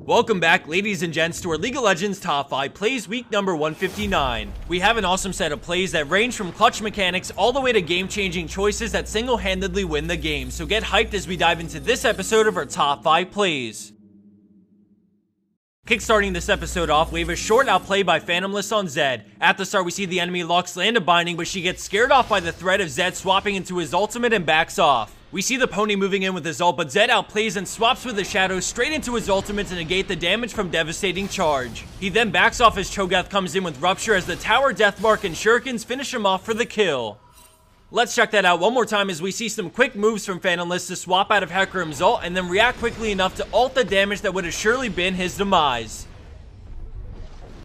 Welcome back, ladies and gents, to our League of Legends Top 5 Plays week number 159. We have an awesome set of plays that range from clutch mechanics all the way to game-changing choices that single-handedly win the game, so get hyped as we dive into this episode of our Top 5 Plays. Kickstarting this episode off, we have a short outplay by Phantomless on Zed. At the start, we see the enemy Lux land a binding, but she gets scared off by the threat of Zed swapping into his ultimate and backs off. We see the pony moving in with his ult, but Zed outplays and swaps with the shadow straight into his ultimate to negate the damage from devastating charge. He then backs off as Cho'Gath comes in with Rupture as the tower, Deathmark, and Shurikens finish him off for the kill. Let's check that out one more time as we see some quick moves from Phantomless to swap out of Hecarim's ult and then react quickly enough to ult the damage that would have surely been his demise.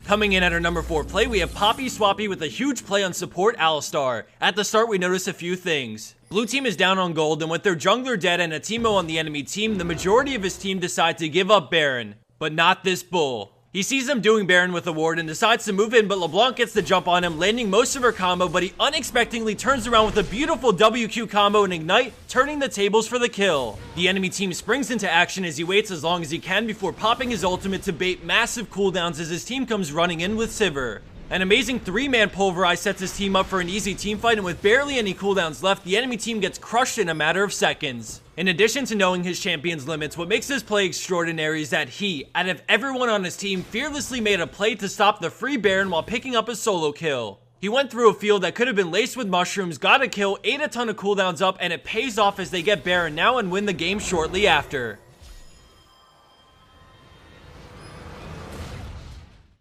Coming in at our number 4 play, we have Poppy Swappy with a huge play on support Alistar. At the start, we notice a few things. Blue team is down on gold, and with their jungler dead and a Teemo on the enemy team, the majority of his team decide to give up Baron. But not this bull. He sees them doing Baron with a ward and decides to move in, but LeBlanc gets the jump on him, landing most of her combo, but he unexpectedly turns around with a beautiful WQ combo and Ignite, turning the tables for the kill. The enemy team springs into action as he waits as long as he can before popping his ultimate to bait massive cooldowns as his team comes running in with Sivir. An amazing 3-man pulverize sets his team up for an easy teamfight, and with barely any cooldowns left, the enemy team gets crushed in a matter of seconds. In addition to knowing his champion's limits, what makes this play extraordinary is that he, out of everyone on his team, fearlessly made a play to stop the free Baron while picking up a solo kill. He went through a field that could have been laced with mushrooms, got a kill, ate a ton of cooldowns up, and it pays off as they get Baron now and win the game shortly after.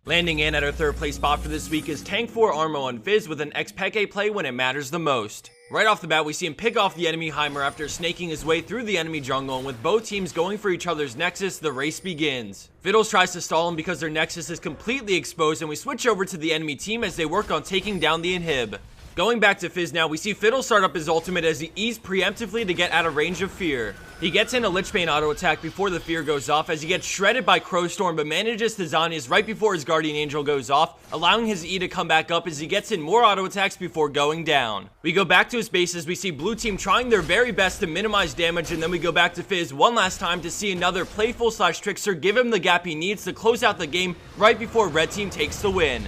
Landing in at our 3rd place spot for this week is Tank 4 Armo on Fizz with an xPeke play when it matters the most. Right off the bat, we see him pick off the enemy Heimer after snaking his way through the enemy jungle, and with both teams going for each other's Nexus, the race begins. Fiddles tries to stall him because their Nexus is completely exposed, and we switch over to the enemy team as they work on taking down the inhib. Going back to Fizz now, we see Fiddle start up his ultimate as he E's preemptively to get out of range of Fear. He gets in a Lich Bane auto attack before the Fear goes off as he gets shredded by Crowstorm, but manages to Zhonya's right before his Guardian Angel goes off, allowing his E to come back up as he gets in more auto attacks before going down. We go back to his base as we see Blue team trying their very best to minimize damage, and then we go back to Fizz one last time to see another playful / trickster give him the gap he needs to close out the game right before Red team takes the win.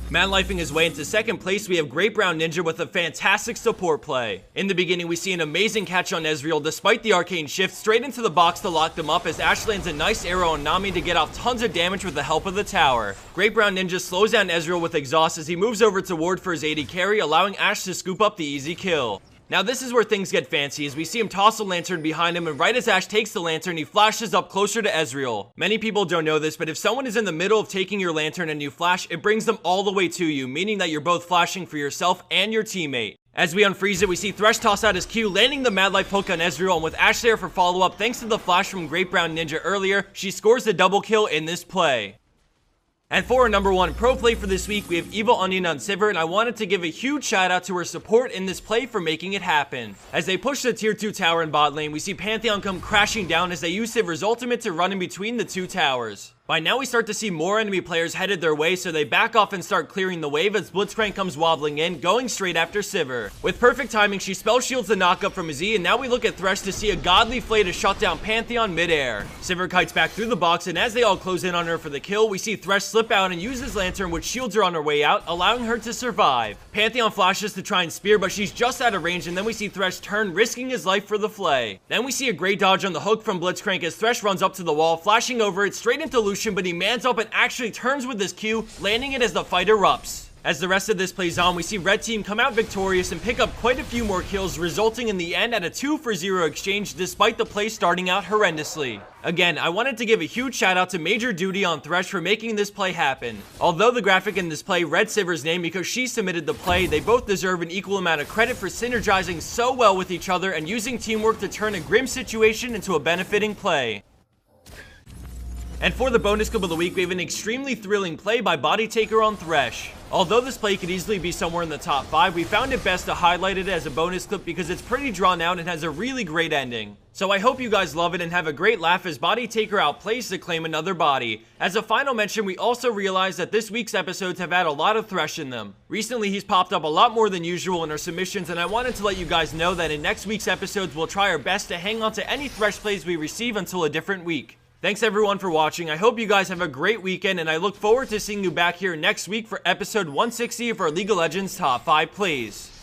Man-lifing his way into 2nd place, we have Great Brown Ninja with a fantastic support play. In the beginning, we see an amazing catch on Ezreal despite the arcane shift straight into the box to lock them up as Ashe lands a nice arrow on Nami to get off tons of damage with the help of the tower. Great Brown Ninja slows down Ezreal with Exhaust as he moves over to ward for his AD carry, allowing Ashe to scoop up the easy kill. Now this is where things get fancy as we see him toss a lantern behind him, and right as Ashe takes the lantern, he flashes up closer to Ezreal. Many people don't know this, but if someone is in the middle of taking your lantern and you flash, it brings them all the way to you, meaning that you're both flashing for yourself and your teammate. As we unfreeze it, we see Thresh toss out his Q, landing the Mad Life hook on Ezreal, and with Ashe there for follow-up thanks to the flash from Great Brown Ninja earlier, she scores the double kill in this play. And for our number 1 pro play for this week, we have Evil Onion on Sivir, and I wanted to give a huge shout out to her support in this play for making it happen. As they push the tier 2 tower in bot lane, we see Pantheon come crashing down as they use Sivir's ultimate to run in between the 2 towers. By now we start to see more enemy players headed their way, so they back off and start clearing the wave as Blitzcrank comes wobbling in, going straight after Sivir. With perfect timing, she spell shields the knockup from his E, and now we look at Thresh to see a godly flay to shut down Pantheon mid-air. Sivir kites back through the box, and as they all close in on her for the kill, we see Thresh slip out and use his lantern, which shields her on her way out, allowing her to survive. Pantheon flashes to try and spear, but she's just out of range, and then we see Thresh turn, risking his life for the flay. Then we see a great dodge on the hook from Blitzcrank as Thresh runs up to the wall, flashing over it straight into Lucian, but he mans up and actually turns with his Q, landing it as the fight erupts. As the rest of this plays on, we see Red team come out victorious and pick up quite a few more kills, resulting in the end at a 2-for-0 exchange despite the play starting out horrendously. Again, I wanted to give a huge shout out to Major Duty on Thresh for making this play happen. Although the graphic in this play read Sivir's name because she submitted the play, they both deserve an equal amount of credit for synergizing so well with each other and using teamwork to turn a grim situation into a benefiting play. And for the bonus clip of the week, we have an extremely thrilling play by Body Taker on Thresh. Although this play could easily be somewhere in the top 5, we found it best to highlight it as a bonus clip because it's pretty drawn out and has a really great ending. So I hope you guys love it and have a great laugh as Body Taker outplays to claim another body. As a final mention, we also realized that this week's episodes have had a lot of Thresh in them. Recently, he's popped up a lot more than usual in our submissions, and I wanted to let you guys know that in next week's episodes, we'll try our best to hang on to any Thresh plays we receive until a different week. Thanks everyone for watching. I hope you guys have a great weekend, and I look forward to seeing you back here next week for episode 160 of our League of Legends Top 5 Plays.